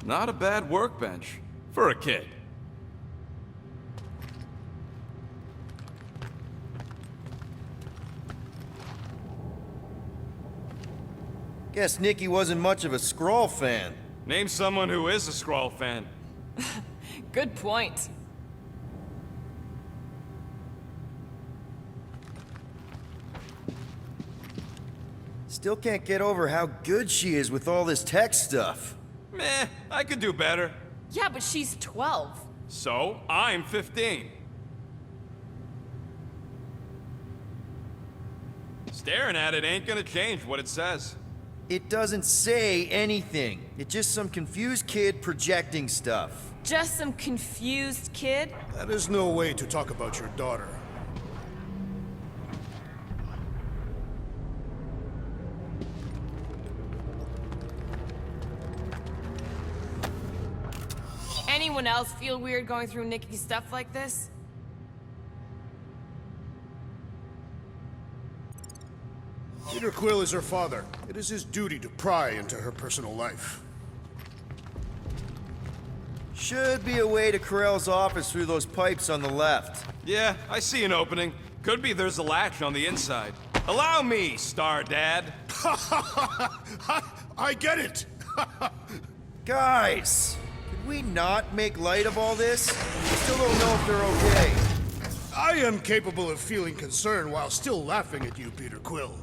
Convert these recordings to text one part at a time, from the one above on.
Not a bad workbench. For a kid. Guess Nikki wasn't much of a Skrull fan. Name someone who is a Skrull fan. Good point. Still can't get over how good she is with all this tech stuff. Meh, I could do better. Yeah, but she's 12. So, I'm 15. Staring at it ain't gonna change what it says. It doesn't say anything. It's just some confused kid projecting stuff. Just some confused kid? That is no way to talk about your daughter. Anyone else feel weird going through Nikki's stuff like this? Peter Quill is her father. It is his duty to pry into her personal life. Should be a way to Corell's office through those pipes on the left. Yeah, I see an opening. Could be there's a latch on the inside. Allow me, Star Dad. I get it! Guys, could we not make light of all this? We still don't know if they're okay. I am capable of feeling concern while still laughing at you, Peter Quill.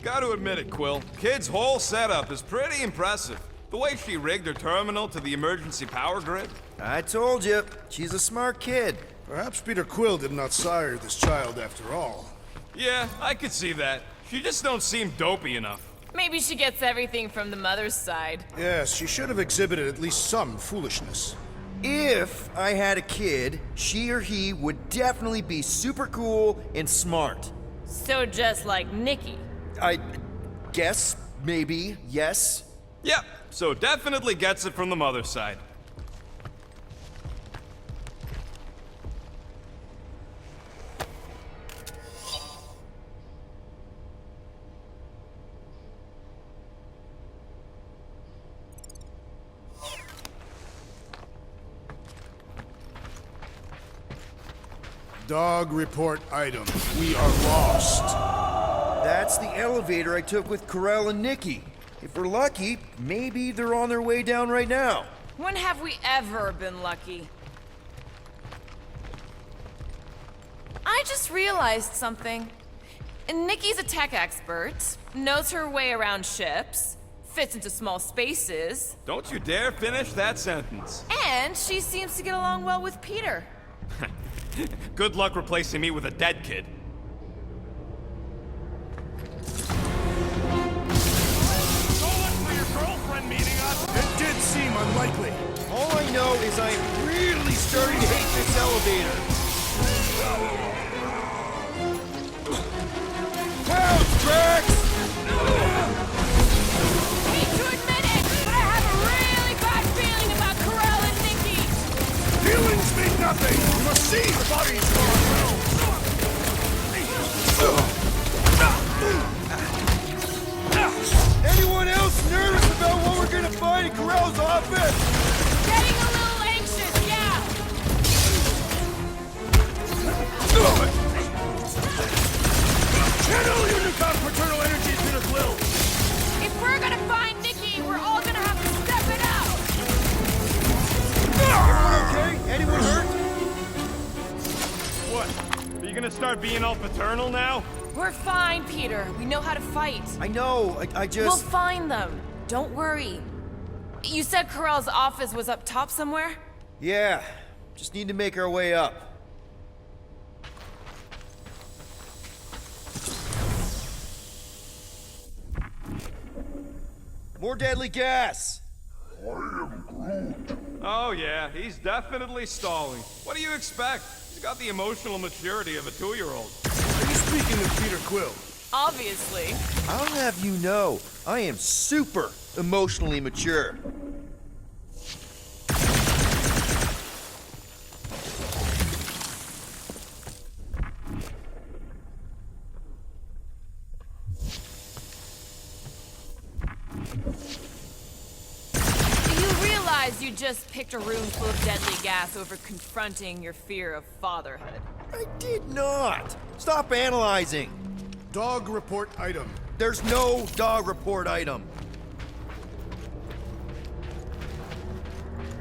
Gotta admit it, Quill. Kid's whole setup is pretty impressive. The way she rigged her terminal to the emergency power grid. I told you, she's a smart kid. Perhaps Peter Quill did not sire this child after all. Yeah, I could see that. She just don't seem dopey enough. Maybe she gets everything from the mother's side. Yes, she should have exhibited at least some foolishness. If I had a kid, she or he would definitely be super cool and smart. So just like Nikki. I guess, maybe, yes. Yep, so definitely gets it from the mother's side. Dog report item. We are lost. That's the elevator I took with Corell and Nikki. If we're lucky, maybe they're on their way down right now. When have we ever been lucky? I just realized something. Nikki's a tech expert, knows her way around ships, fits into small spaces, Don't you dare finish that sentence. and she seems to get along well with Peter. Good luck replacing me with a dead kid. It did seem unlikely. All I know is I'm really starting to hate this elevator. Pounce, Drax! Hate to admit it, but I have a really bad feeling about Corell and Nikki. Feelings mean nothing. You must see the bodies for ourselves. Anyone else nervous about what we're gonna find in Corell's office? Getting a little anxious, yeah. Channel your newfound paternal energy, Peter Quill. If we're gonna find Nikki, we're all gonna have to step it up. Everyone okay? Anyone hurt? What? Are you gonna start being all paternal now? We're fine, Peter. We know how to fight. I know, I We'll just... find them. Don't worry. You said Corell's office was up top somewhere? Yeah, just need to make our way up. More deadly gas! Oh yeah, he's definitely stalling. What do you expect? He's got the emotional maturity of a 2-year-old. Are you speaking of Peter Quill? Obviously. I'll have you know, I am super emotionally mature. You realize you just picked a room full of deadly gas over confronting your fear of fatherhood. I did not. Stop analyzing. Dog report item. There's no dog report item.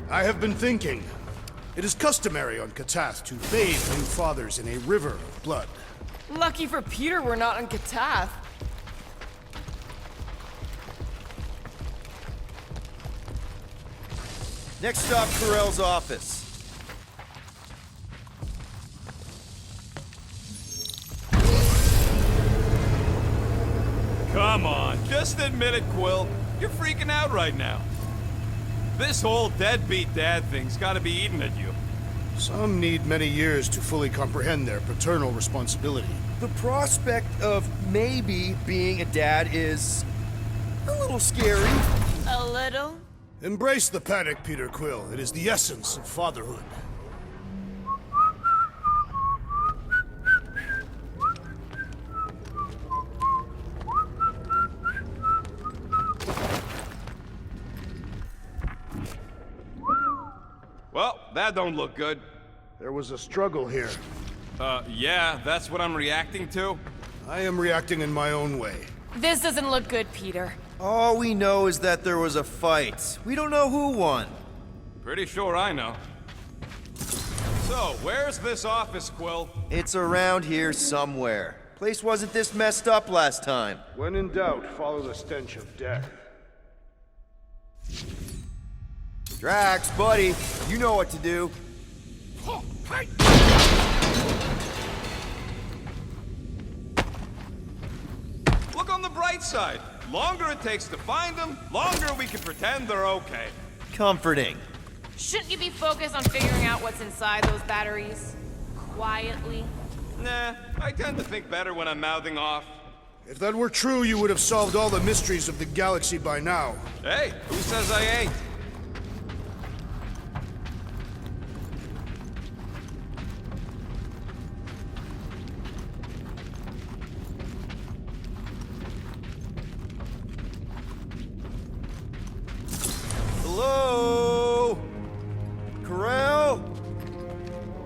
I have been thinking. It is customary on Katath to bathe new fathers in a river of blood. Lucky for Peter we're not on Katath. Next stop, Carell's office. Come on, just admit it, Quill. You're freaking out right now. This whole deadbeat dad thing's gotta be eating at you. Some need many years to fully comprehend their paternal responsibility. The prospect of maybe being a dad is a little scary. A little? Embrace the panic, Peter Quill. It is the essence of fatherhood. Well, that don't look good. There was a struggle here. Yeah, that's what I'm reacting to? I am reacting in my own way. This doesn't look good, Peter. All we know is that there was a fight. We don't know who won. Pretty sure I know. So, where's this office, Quill? It's around here somewhere. Place wasn't this messed up last time. When in doubt, follow the stench of death. Drax, buddy, you know what to do. Look on the bright side. Longer it takes to find them, longer we can pretend they're okay. Comforting. Shouldn't you be focused on figuring out what's inside those batteries? Quietly? Nah, I tend to think better when I'm mouthing off. If that were true, you would have solved all the mysteries of the galaxy by now. Hey, who says I ain't? Hello? Carell?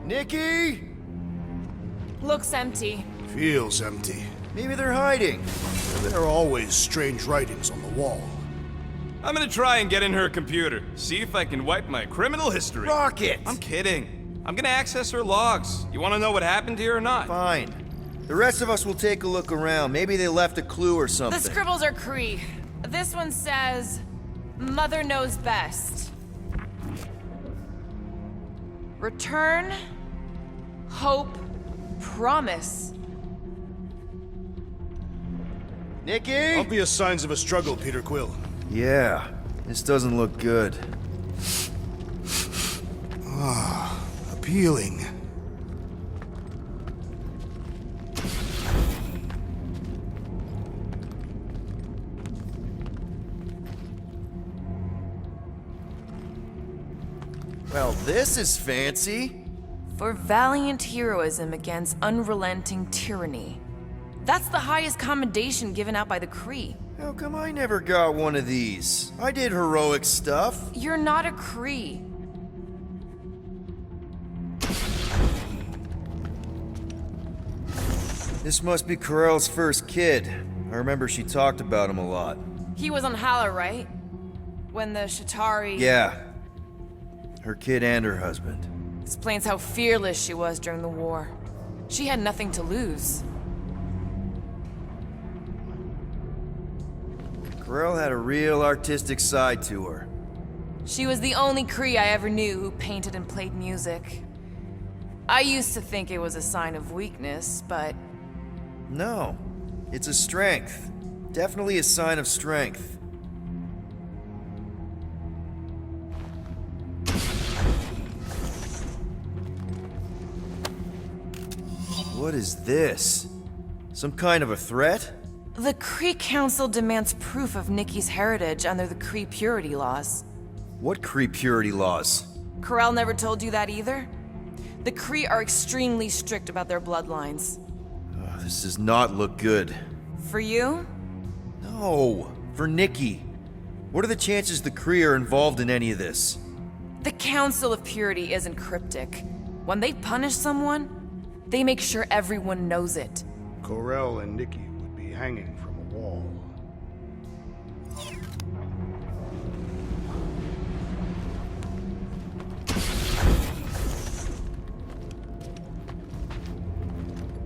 Nikki? Looks empty. Feels empty. Maybe they're hiding. There are always strange writings on the wall. I'm gonna try and get in her computer, see if I can wipe my criminal history. Rocket! I'm kidding. I'm gonna access her logs. You wanna know what happened here or not? Fine. The rest of us will take a look around. Maybe they left a clue or The something. scribbles are Cree. This one says, Mother knows best. Return, hope, promise. Nikki? Obvious signs of a struggle, Peter Quill. Yeah, this doesn't look good. Appealing. Well, this is fancy. For valiant heroism against unrelenting tyranny. That's the highest commendation given out by the Kree. How come I never got one of these? I did heroic stuff. You're not a Kree. This must be Carell's first kid. I remember she talked about him a lot. He was on Hala, right? When the Shatari... Yeah. Her kid and her husband. Explains how fearless she was during the war. She had nothing to lose. Carell had a real artistic side to her. She was the only Kree I ever knew who painted and played music. I used to think it was a sign of weakness, but... No, it's a strength. Definitely a sign of strength. What is this? Some kind of a threat? The Kree Council demands proof of Nikki's heritage under the Kree purity laws. What Kree purity laws? Carell never told you that either? The Kree are extremely strict about their bloodlines. Oh, this does not look good. For you? No, for Nikki. What are the chances the Kree are involved in any of this? The Council of Purity isn't cryptic. When they punish someone, they make sure everyone knows it. Corell and Nikki would be hanging from a wall.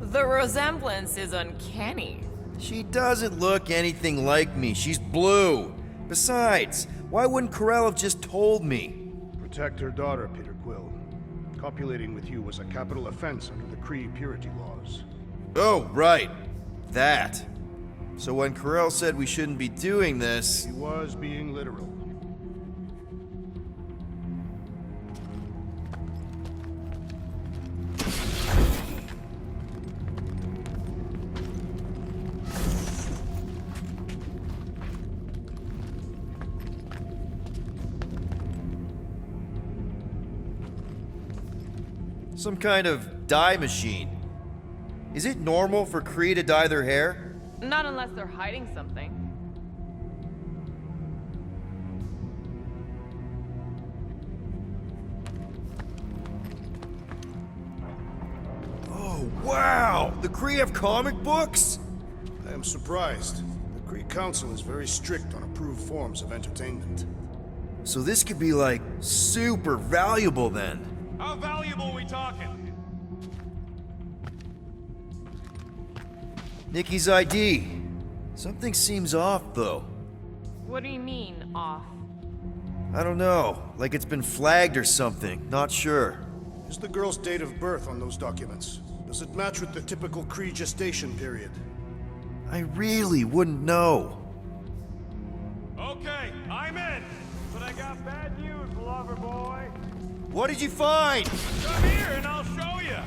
The resemblance is uncanny. She doesn't look anything like me. She's blue. Besides, why wouldn't Corell have just told me? Protect her daughter, Peter Quill. Copulating with you was a capital offense under the Kree purity laws. Oh, right. That. So when Corell said we shouldn't be doing this... He was being literal. Some kind of dye machine. Is it normal for Kree to dye their hair? Not unless they're hiding something. Oh, wow! The Kree have comic books? I am surprised. The Kree Council is very strict on approved forms of entertainment. So this could be like super valuable then. How valuable we talking? Nikki's ID. Something seems off though. What do you mean, off? I don't know. Like it's been flagged or something. Not sure. Is the girl's date of birth on those documents? Does it match with the typical Kree gestation period? I really wouldn't know. Okay, I'm in. But I got bad news, lover boy. What did you find? Come here and I'll show you.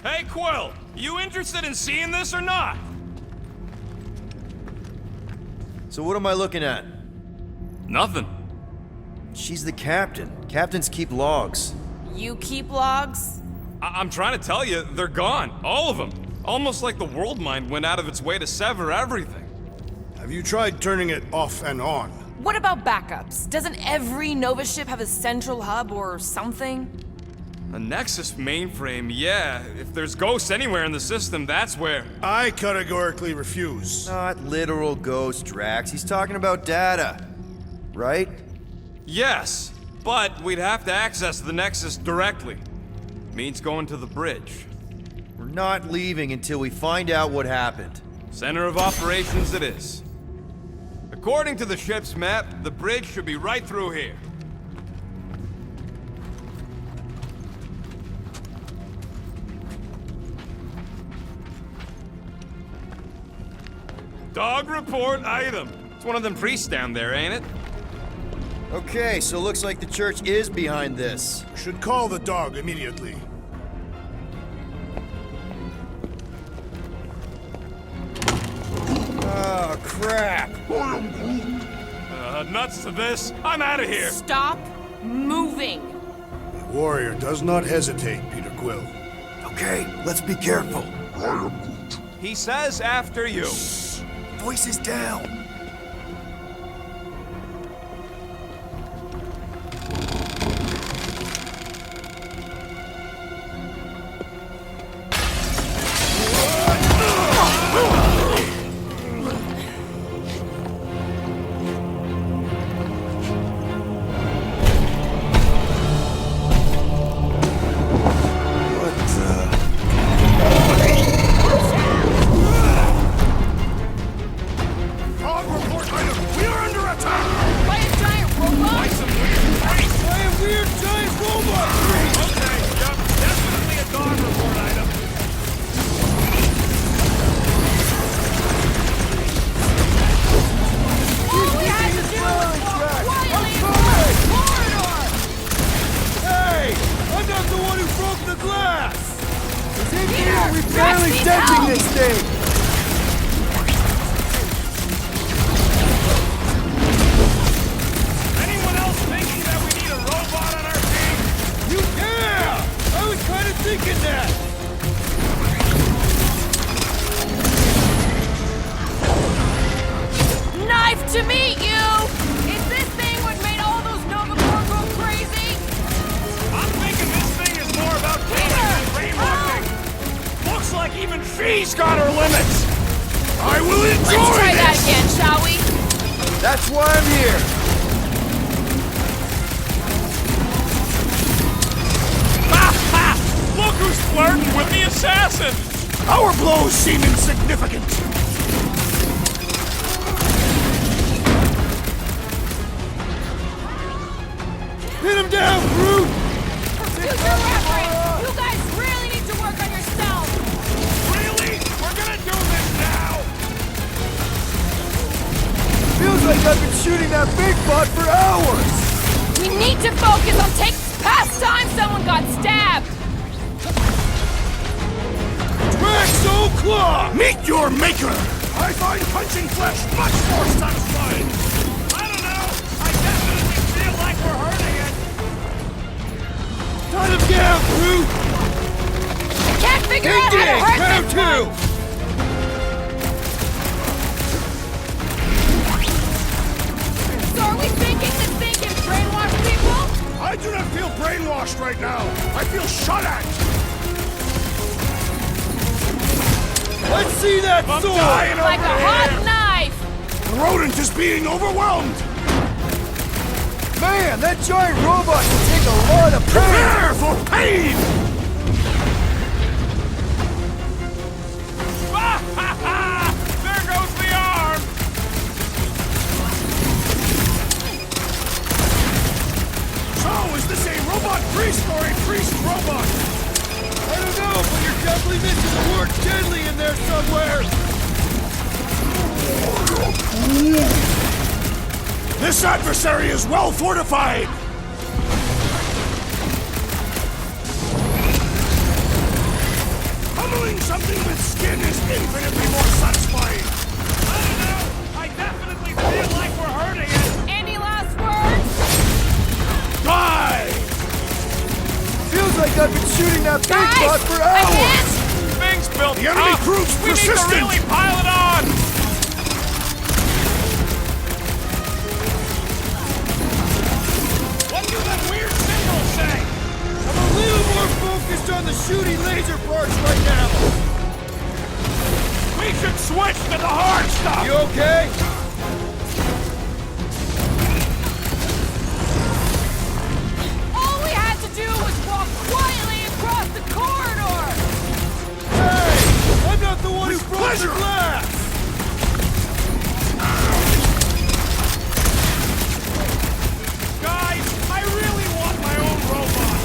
Hey, Quill, you interested in seeing this or not? So what am I looking at? Nothing. She's the captain. Captains keep logs. You keep logs? I'm trying to tell you, they're gone. All of them. Almost like the world mind went out of its way to sever everything. Have you tried turning it off and on? What about backups? Doesn't every Nova ship have a central hub or something? A Nexus mainframe, yeah. If there's ghosts anywhere in the system, that's where. I categorically refuse. Not literal ghost, Drax. He's talking about data. Right? Yes, but we'd have to access the Nexus directly. Means going to the bridge. We're not leaving until we find out what happened. Center of operations it is. According to the ship's map, the bridge should be right through here. Dog report item. It's one of them priests down there, ain't it? Okay, so looks like the church is behind this. Should call the dog immediately. Oh, crap. Nuts to this. I'm out of here. Stop moving! The warrior does not hesitate, Peter Quill. Okay, let's be careful. He says after you. Voices down. Dog report item! We are under attack! By a giant robot? By a weird giant robot! Okay, yep, definitely a dog report item. All we had to do was walk quietly across the corridor! Hey! I'm not the one who broke the glass! It's in Peter, here! We're Drax barely needs denting help! this thing! Anyone else thinking that we need a robot on our team? Yeah! I was kind of thinking that! She's got her limits! I will enjoy Let's try this! that again, shall we? That's why I'm here. Ha ha! Look who's flirting with the assassin! Our blows seem insignificant. Hit him down, Groot! Future reference! You guys really need to work on yourself! Really? We're gonna do this now! Feels like I've been shooting that big bot for hours! We need to focus on past time someone got stabbed! Draxo Claw! Meet your maker! I find punching flesh much more satisfying! I don't know! I definitely feel like we're hurting it! Cut him down, Groot! I can't figure out how to hurt round this two! one! So are we thinking this thing can brainwash people? I do not feel brainwashed right now! I feel shot at! Let's see that I'm sword! dying Like a over hot here. knife! The rodent is being overwhelmed! Man, that giant robot can take a lot of pain! Prepare for pain! Ha ha ha! There goes the arm! So, is this a robot priest or a priest robot? I don't know, but you're definitely missing the word deadly in there somewhere! This adversary is well fortified! Pummeling something with skin is infinitely more satisfying! I don't know! I definitely feel like we're hurting it! Any last words? Die! Feels like I've been shooting that big Guys, bot for a hours! hit? Things built The enemy up! proves We need persistent. to really pile it on! What do that weird symbol say? I'm a little more focused on the shooty laser parts right now! We should switch to the hard stuff! You okay? All we had to do was walk quietly across the corridor! Hey! I'm not the one who broke pleasure. the glass! Guys, I really want my own robot!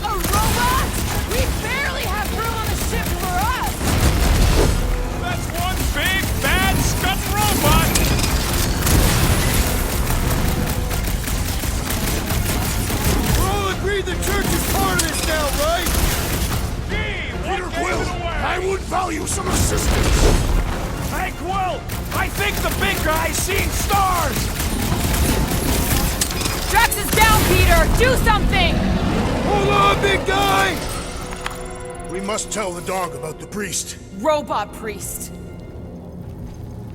A robot? We barely have room on the ship for us! That's one big, bad, scut robot! We're all agreed the church is part of this now, right? Gee, Peter what Quill, gave it away? I would value some assistance! Hey, Quill! I think the big guy's seeing stars! Drax is down, Peter! Do something! Hold on, big guy! We must tell the dog about the priest. Robot priest.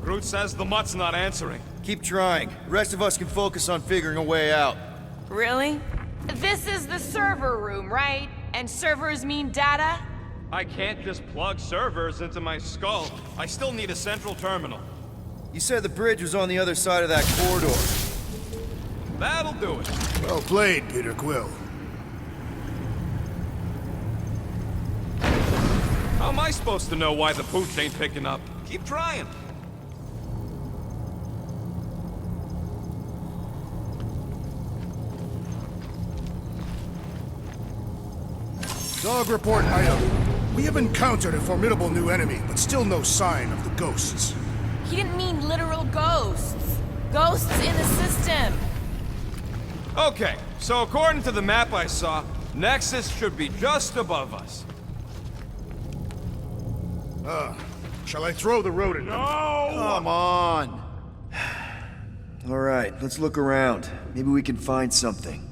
Groot says the mutt's not answering. Keep trying. The rest of us can focus on figuring a way out. Really? This is the server room, right? And servers mean data? I can't just plug servers into my skull. I still need a central terminal. You said the bridge was on the other side of that corridor. That'll do it. Well played, Peter Quill. How am I supposed to know why the pooch ain't picking up? Keep trying. Dog report item. We have encountered a formidable new enemy, but still no sign of the ghosts. He didn't mean literal ghosts. Ghosts in the system. Okay, so according to the map I saw, Nexus should be just above us. Shall I throw the rodent? No! Come on! All right, let's look around. Maybe we can find something.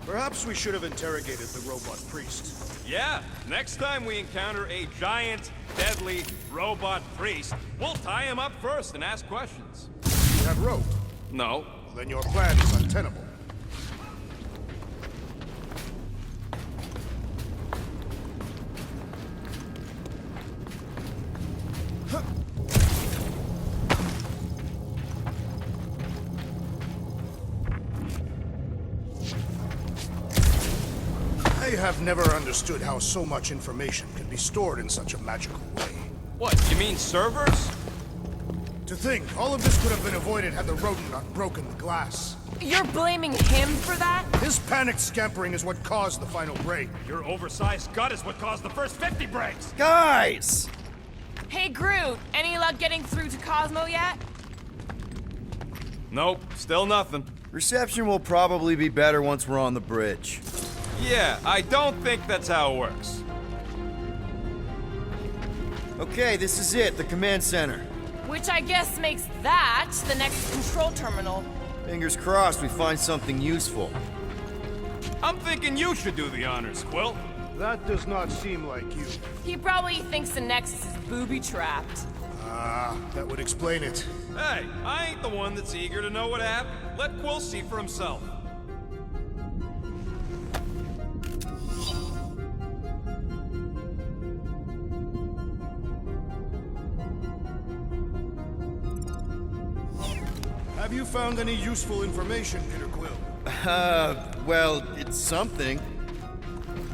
Perhaps we should have interrogated the robot priest. Yeah, next time we encounter a giant, deadly robot priest, we'll tie him up first and ask questions. You have rope. No. Well, then your plan is untenable. I have never understood how so much information can be stored in such a magical way. What, you mean servers? To think, all of this could have been avoided had the rodent not broken the glass. You're blaming him for that? His panicked scampering is what caused the final break. Your oversized gut is what caused the first 50 breaks! Guys! Hey, Groot, any luck getting through to Cosmo yet? Nope, still nothing. Reception will probably be better once we're on the bridge. Yeah, I don't think that's how it works. Okay, this is it, the command center. Which I guess makes that the next control terminal. Fingers crossed we find something useful. I'm thinking you should do the honors, Quill. That does not seem like you. He probably thinks the Nexus is booby-trapped. That would explain it. Hey, I ain't the one that's eager to know what happened. Let Quill see for himself. Have you found any useful information, Peter Quill? Well, it's something.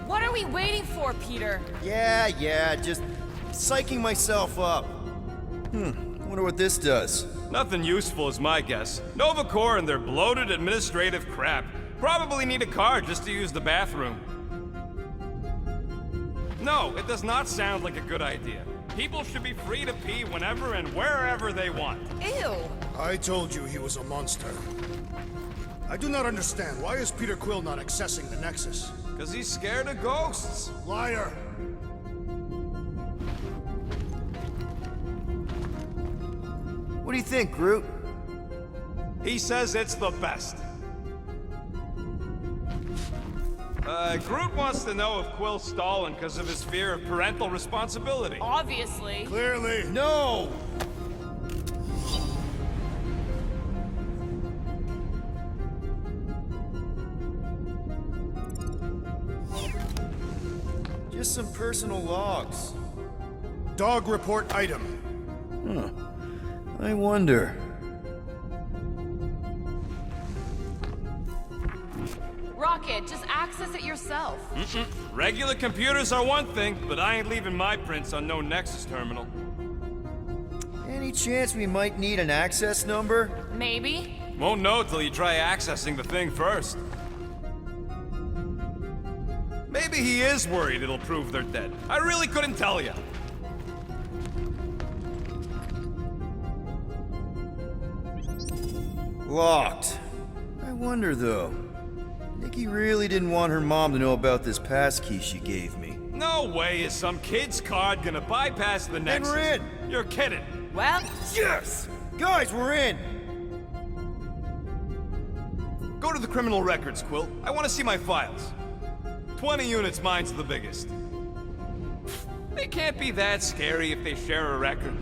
What are we waiting for, Peter? Yeah, just psyching myself up. Wonder what this does. Nothing useful is my guess. Nova Corps and their bloated administrative crap probably need a card just to use the bathroom. No, it does not sound like a good idea. People should be free to pee whenever and wherever they want. Ew. I told you he was a monster. I do not understand. Why is Peter Quill not accessing the Nexus? Because he's scared of ghosts. Liar! What do you think, Groot? He says it's the best. Groot wants to know if Quill's stalling because of his fear of parental responsibility. Obviously. Clearly. No! Just some personal logs. Dog report item. I wonder. Rocket, just access it yourself. Regular computers are one thing, but I ain't leaving my prints on no Nexus terminal. Any chance we might need an access number? Maybe. Won't know till you try accessing the thing first. Maybe he is worried it'll prove they're dead. I really couldn't tell you. Locked. I wonder, though. Nikki really didn't want her mom to know about this passkey she gave me. No way is some kid's card gonna bypass the Nexus. we're in. You're kidding. Well, Yes! Guys, we're in! Go to the criminal records, Quill. I want to see my files. 20 units, mine's the biggest. They can't be that scary if they share a record.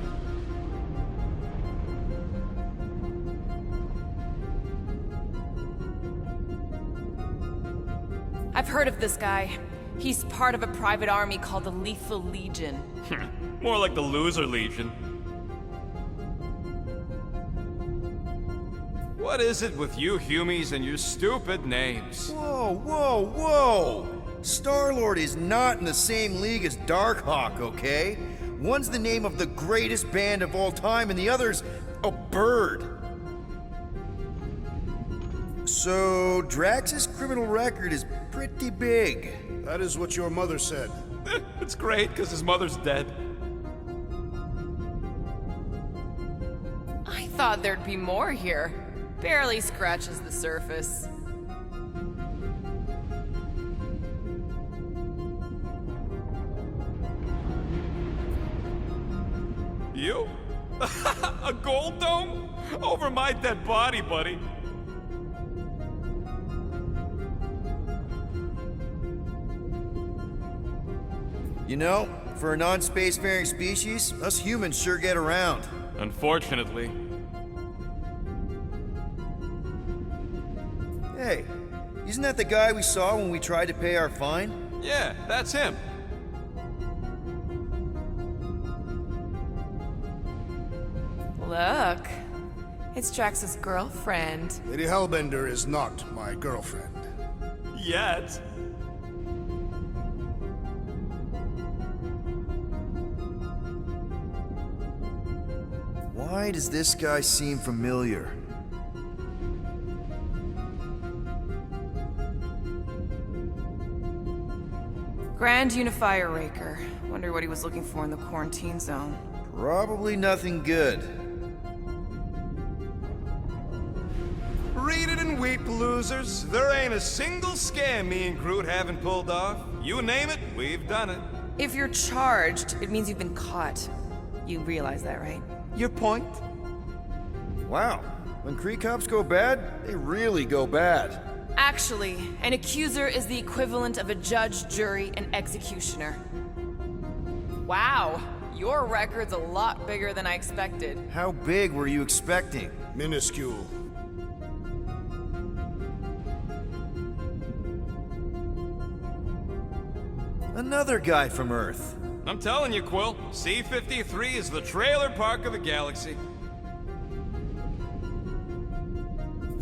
I've heard of this guy. He's part of a private army called the Lethal Legion. More like the Loser Legion. What is it with you Humies and your stupid names? Whoa! Star-Lord is not in the same league as Darkhawk, okay? One's the name of the greatest band of all time, and the other's a bird. So, Drax's criminal record is pretty big. That is what your mother said. It's great, because his mother's dead. I thought there'd be more here. Barely scratches the surface. You? A gold dome? Over my dead body, buddy. You know, for a non-spacefaring species, us humans sure get around. Unfortunately. Hey, isn't that the guy we saw when we tried to pay our fine? Yeah, that's him. Look, it's Drax's girlfriend. Lady Hellbender is not my girlfriend. Yet. Why does this guy seem familiar? Grand Unifier Raker. Wonder what he was looking for in the quarantine zone. Probably nothing good. Read it and weep, losers. There ain't a single scam me and Groot haven't pulled off. You name it, we've done it. If you're charged, it means you've been caught. You realize that, right? Your point? Wow, when Kree cops go bad, they really go bad. Actually, an accuser is the equivalent of a judge, jury, and executioner. Wow, your record's a lot bigger than I expected. How big were you expecting? Minuscule. Another guy from Earth. I'm telling you, Quill, C-53 is the trailer park of the galaxy.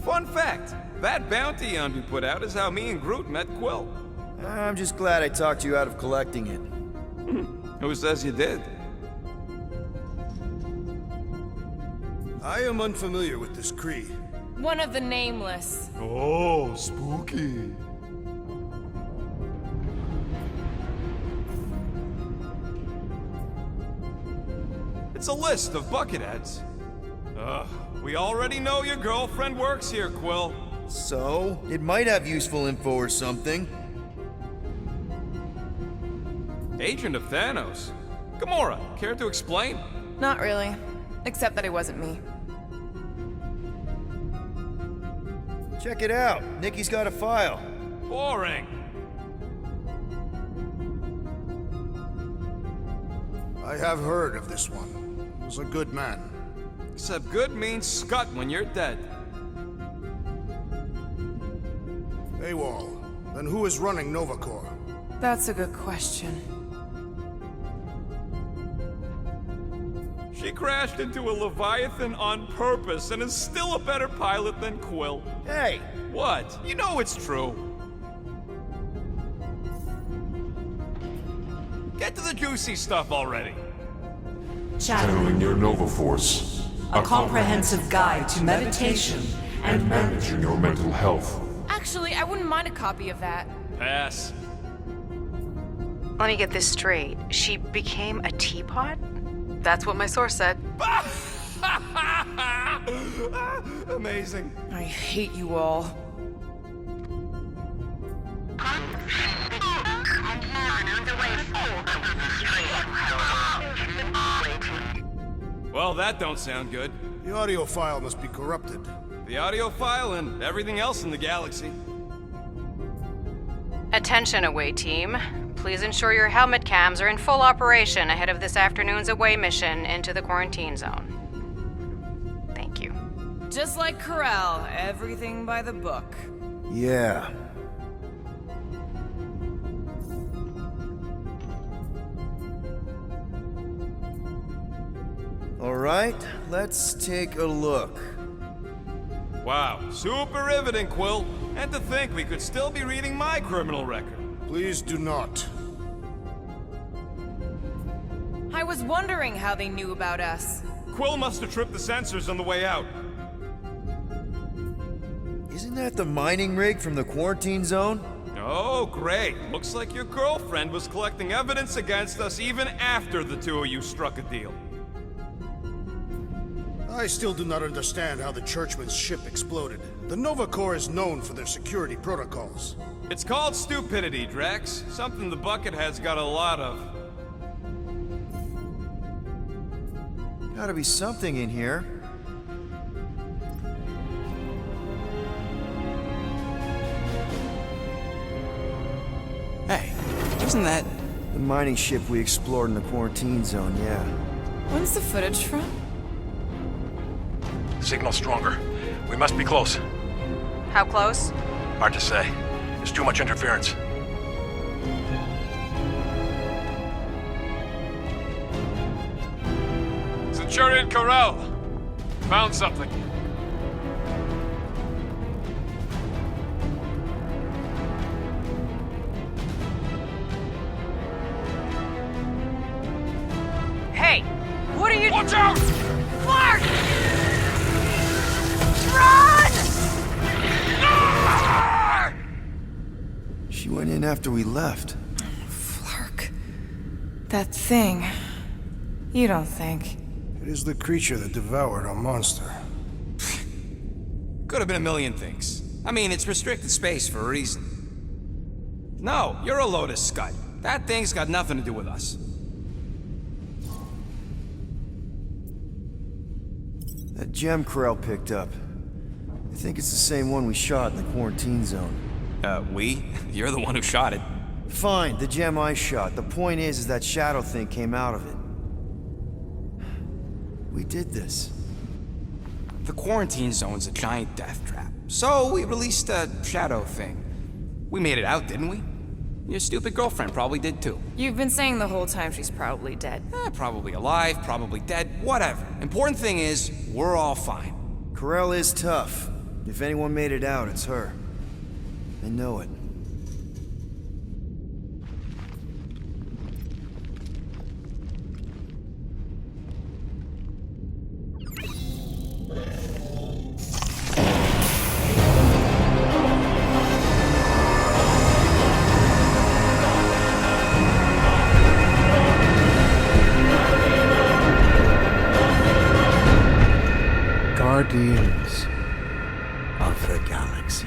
Fun fact, that bounty on we put out is how me and Groot met Quill. I'm just glad I talked you out of collecting it. Who says you did? I am unfamiliar with this Kree. One of the nameless. Oh, spooky. It's a list of bucketheads. We already know your girlfriend works here, Quill. So, it might have useful info or something. Agent of Thanos. Gamora, care to explain? Not really. Except that it wasn't me. Check it out. Nikki's got a file. Boring. I have heard of this one. He was a good man. Except good means scut when you're dead. AWOL. Then who is running Nova Corps? That's a good question. She crashed into a Leviathan on purpose and is still a better pilot than Quill. Hey! What? You know it's true. Get to the juicy stuff already. Channeling your Nova Force. A comprehensive guide to meditation and managing your mental health. Actually, I wouldn't mind a copy of that. Pass. Let me get this straight. She became a teapot? That's what my source said. Amazing. I hate you all. Well, that don't sound good. The audio file must be corrupted. The audio file and everything else in the galaxy. Attention, away team. Please ensure your helmet cams are in full operation ahead of this afternoon's away mission into the quarantine zone. Thank you. Just like Corral, everything by the book. Yeah. All right, let's take a look. Wow, super riveting, Quill. And to think we could still be reading my criminal record. Please do not. I was wondering how they knew about us. Quill must have tripped the sensors on the way out. Isn't that the mining rig from the quarantine zone? Oh, great. Looks like your girlfriend was collecting evidence against us even after the two of you struck a deal. I still do not understand how the Churchman's ship exploded. The Nova Corps is known for their security protocols. It's called stupidity, Drax. Something the Buckethead's got a lot of. Gotta be something in here. Hey, isn't that The mining ship we explored in the quarantine zone, yeah. When's the footage from? Signal stronger. We must be close. How close? Hard to say. There's too much interference. Centurion Corral! Found something. Hey! What are you— Watch out! Clark! Run! She went in after we left. Flark. That thing. You don't think. It is the creature that devoured our monster. Could have been a million things. I mean, it's restricted space for a reason. No, you're a Lotus Scud. That thing's got nothing to do with us. That gem Corral picked up. I think it's the same one we shot in the quarantine zone. We? You're the one who shot it. Fine, the gem I shot. The point is that shadow thing came out of it. We did this. The quarantine zone's a giant death trap. So we released a shadow thing. We made it out, didn't we? Your stupid girlfriend probably did too. You've been saying the whole time she's probably dead. Probably alive, probably dead, whatever. Important thing is, we're all fine. Corral is tough. If anyone made it out, it's her. I know it. Guardians of the galaxy.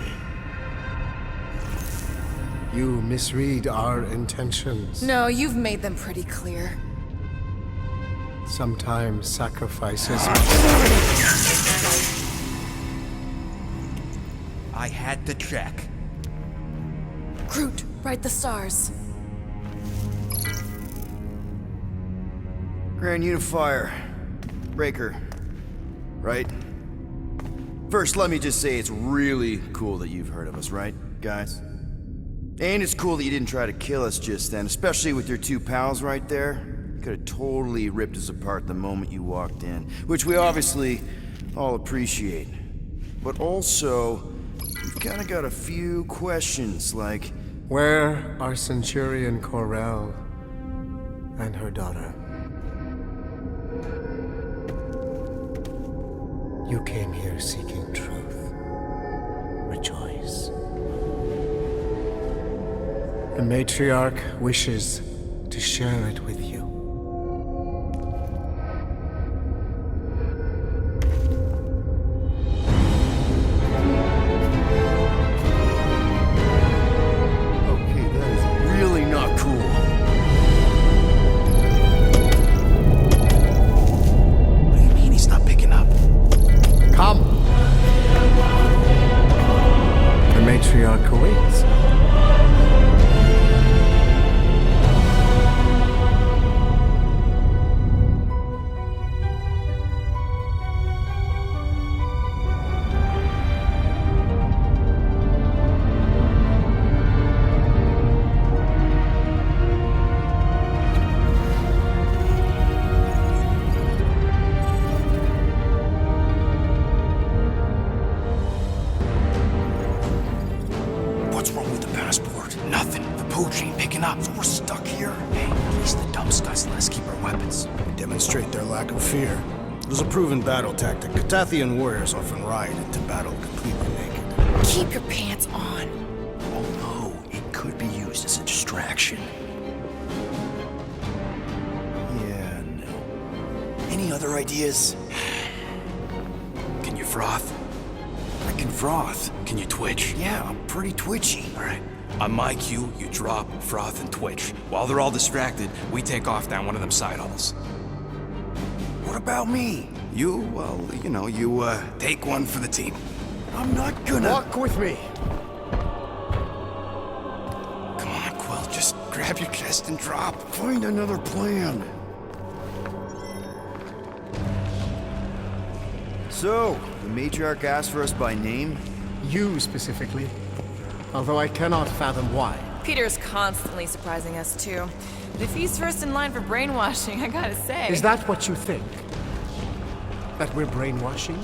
You misread our intentions. No, you've made them pretty clear. Sometimes sacrifices. I had to check. Groot, write the stars. Grand Unifier. Breaker. Right? First, let me just say it's really cool that you've heard of us, right, guys? And it's cool that you didn't try to kill us just then, especially with your two pals right there. You could have totally ripped us apart the moment you walked in, which we obviously all appreciate. But also, we've kind of got a few questions, like... Where are Centurion Corral and her daughter? You came here seeking truth. Rejoice. The Matriarch wishes to share it with you. Okay, that is really not cool. What do you mean he's not picking up? Come! The Matriarch awaits. What's wrong with the passport? Nothing. The pooch ain't picking up, so we're stuck here. Hey, at least the dumb scuds let us keep our weapons. Demonstrate their lack of fear. It was a proven battle tactic. Catathian warriors often ride into battle completely naked. Keep your pants on. Oh no, it could be used as a distraction. Yeah, no. Any other ideas? Can you froth? I can froth. Can you twitch? Yeah, I'm pretty twitchy. All right. On my cue, you drop, froth, and twitch. While they're all distracted, we take off down one of them side halls. What about me? You, well, you take one for the team. I'm not gonna... Walk with me. Come on, Quill, just grab your chest and drop. Find another plan. So, the Matriarch asked for us by name? You specifically. Although I cannot fathom why. Peter's constantly surprising us, too. But if he's first in line for brainwashing, I gotta say... Is that what you think? That we're brainwashing?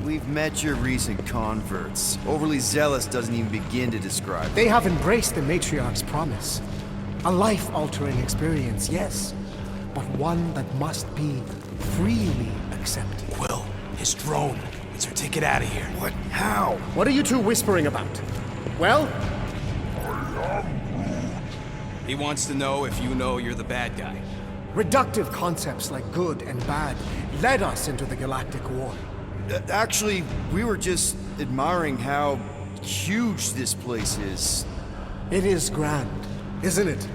We've met your recent converts. Overly zealous doesn't even begin to describe it. They have embraced the Matriarch's promise. A life-altering experience, yes. But one that must be freely accepted. Quill, his drone. It's our ticket out of here. What? How? What are you two whispering about? Well, He wants to know if you know you're the bad guy. reductive concepts like good and bad led us into the Galactic War. Actually, we were just admiring how huge this place is. It is grand, isn't it?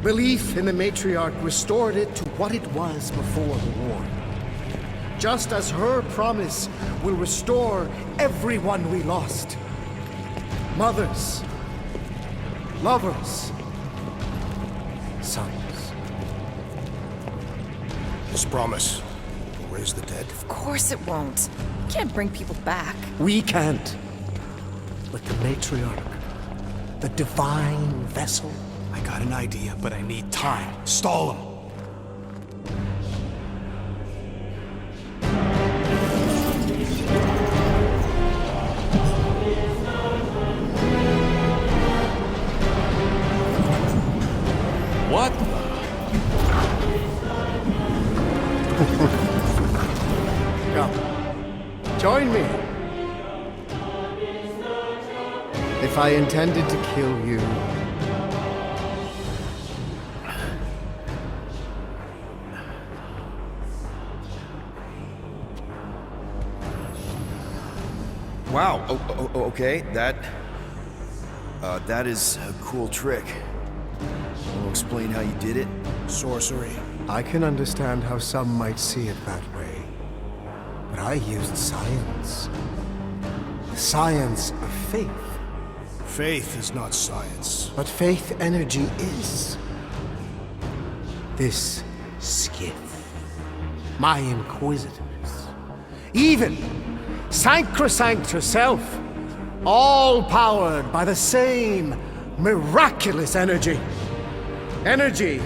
Belief in the Matriarch restored it to what it was before the war. Just as her promise will restore everyone we lost. Mothers, lovers, sons. This promise will raise the dead. Of course it won't. You can't bring people back. We can't. But the Matriarch, the divine vessel, I got an idea, but I need time. Stall him. What? come, join me. If I intended to kill you, Wow, okay, that is a cool trick. Want to explain how you did it? Sorcery. I can understand how some might see it that way. But I used science. The science of faith. Faith is not science. But faith energy is. This skiff. My inquisitors. Even Sacrosanct herself. All powered by the same miraculous energy. Energy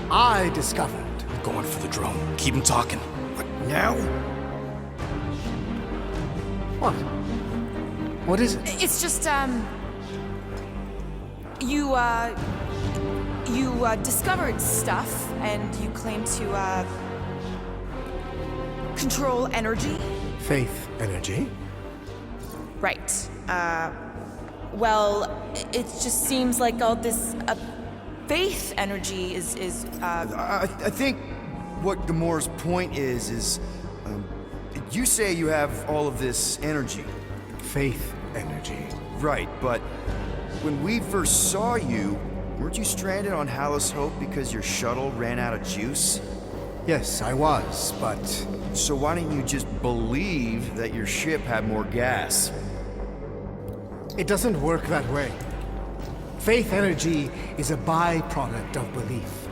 I discovered. Going for the drone. Keep him talking. What, now? What? What is it? It's just, You discovered stuff, and you claim to, control energy? Faith energy? Right. Well, it just seems like all this, faith energy is. I think what Gamora's point is, you say you have all of this energy. Faith energy. Right, but when we first saw you, weren't you stranded on Hallis Hope because your shuttle ran out of juice? Yes, I was, but So why didn't you just believe that your ship had more gas? it doesn't work that way. Faith energy is a byproduct of belief.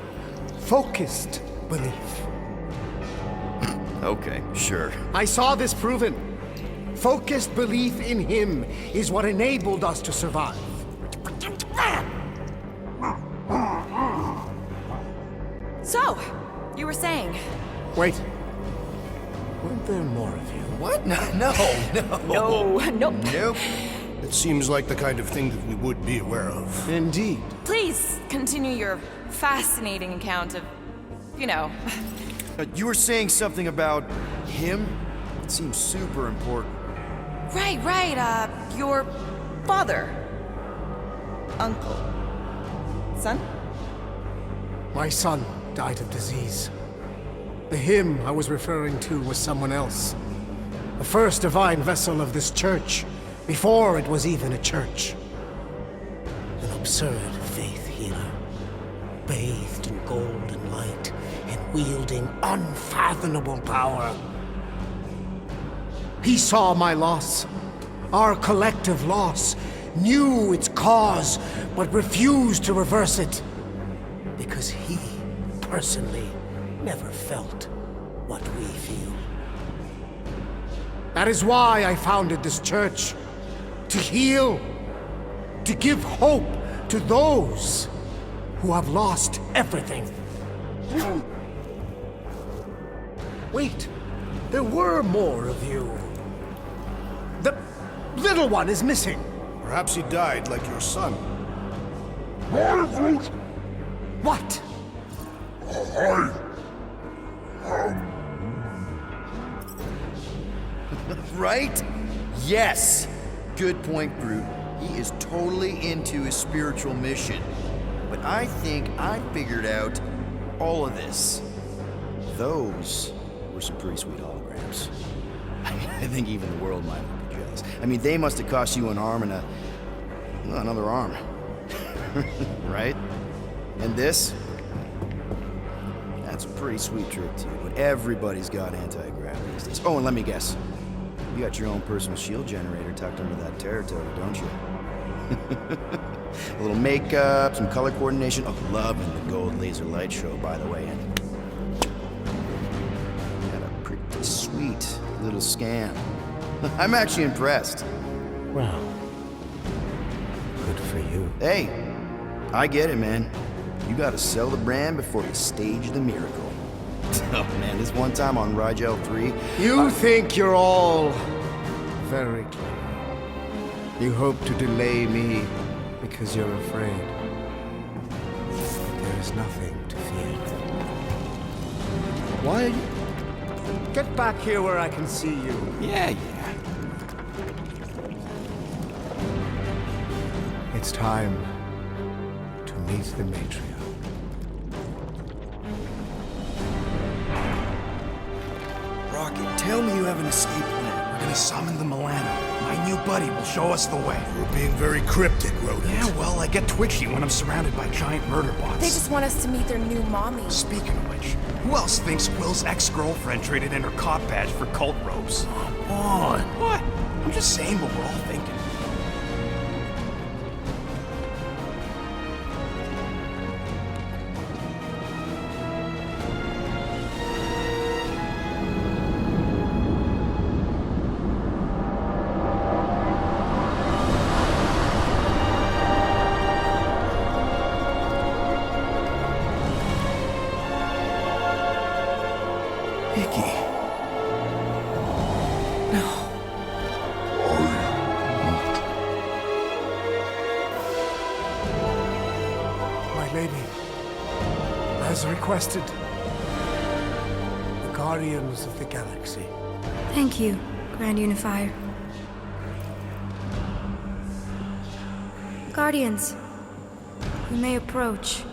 Focused belief. Okay, sure. I saw this proven. Focused belief in him is what enabled us to survive. So, you were saying. Wait. Weren't there more of you? What? No. No, nope. Nope. It seems like the kind of thing that we would be aware of. Indeed. Please continue your fascinating account of, you know. You were saying something about him? It seems super important. Right, your father. Uncle. Son? My son died of disease. The him I was referring to was someone else. The first divine vessel of this church, before it was even a church. An absurd faith healer, bathed in golden light and wielding unfathomable power. He saw my loss, our collective loss, knew its cause, but refused to reverse it. Because he, personally, never felt what we feel. That is why I founded this church. To heal. To give hope to those who have lost everything. Wait, there were more of you. The little one is missing. Perhaps he died like your son. What? Right? Yes! Good point, Groot. He is totally into his spiritual mission. But I think I figured out all of this. Those were some pretty sweet holograms. I think even the world might be jealous. I mean, they must have cost you an arm and another arm. Right? And this? That's a pretty sweet trick too, but everybody's got anti-gravity these days. Oh, and let me guess. You got your own personal shield generator tucked under that terror totem, don't you? A little makeup, some color coordination. Oh, loving the gold laser light show, by the way. And got a pretty sweet little scam. I'm actually impressed. Well, good for you. Hey, I get it, man. You gotta sell the brand before you stage the miracle. Oh man, this one time on Rigel 3... You think you're all very clever. You hope to delay me because you're afraid. There is nothing to fear. Why are you... Get back here where I can see you. Yeah. It's time to meet the Matriarch. Rocket, tell me you have an escape plan. We're gonna summon the Milano. My new buddy will show us the way. You're being very cryptic, Rodent. Yeah, well, I get twitchy when I'm surrounded by giant murder bots. They just want us to meet their new mommy. Speaking of which, who else thinks Quill's ex-girlfriend traded in her cop badge for cult robes? Come on. What? I'm just saying what we're all thinking. As requested, the Guardians of the Galaxy. Thank you, Grand Unifier. Guardians, you may approach.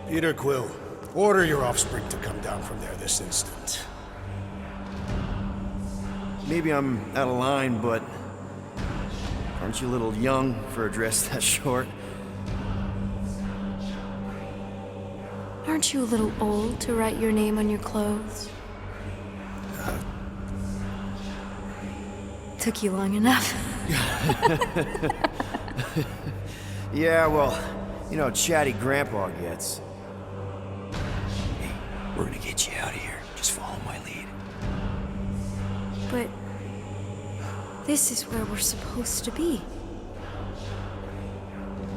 Peter Quill, order your offspring to come down from there this instant. Maybe I'm out of line, but... aren't you a little young for a dress that short? Aren't you a little old to write your name on your clothes? Took you long enough. Yeah, well, you know how chatty Grandpa gets. Hey, we're gonna get you out of here. Just follow my lead. But this is where we're supposed to be.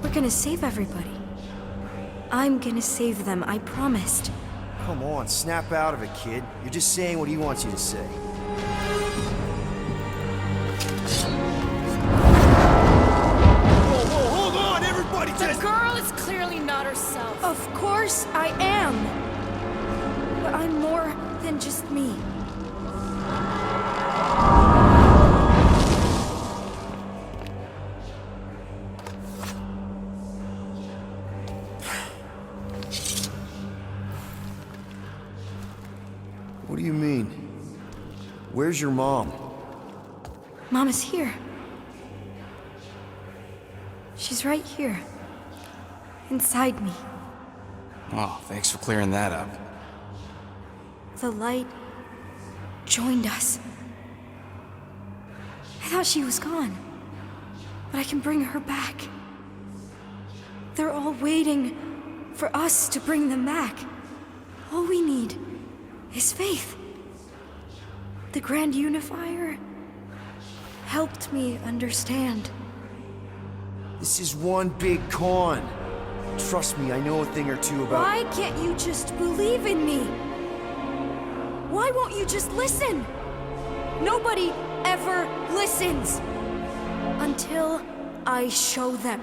We're gonna save everybody. I'm gonna save them, I promised. Come on, snap out of it, kid. You're just saying what he wants you to say. Whoa, hold on, everybody! The girl is clearly not herself. Of course I am. But I'm more than just me. What do you mean? Where's your mom? Mama's here. She's right here. Inside me. Oh, thanks for clearing that up. The light joined us. thought she was gone. But I can bring her back. They're all waiting for us to bring them back. All we need is faith. The Grand Unifier helped me understand. This is one big con. Trust me, I know a thing or two about... Why can't you just believe in me? Why won't you just listen? Nobody ever listens. Until I show them.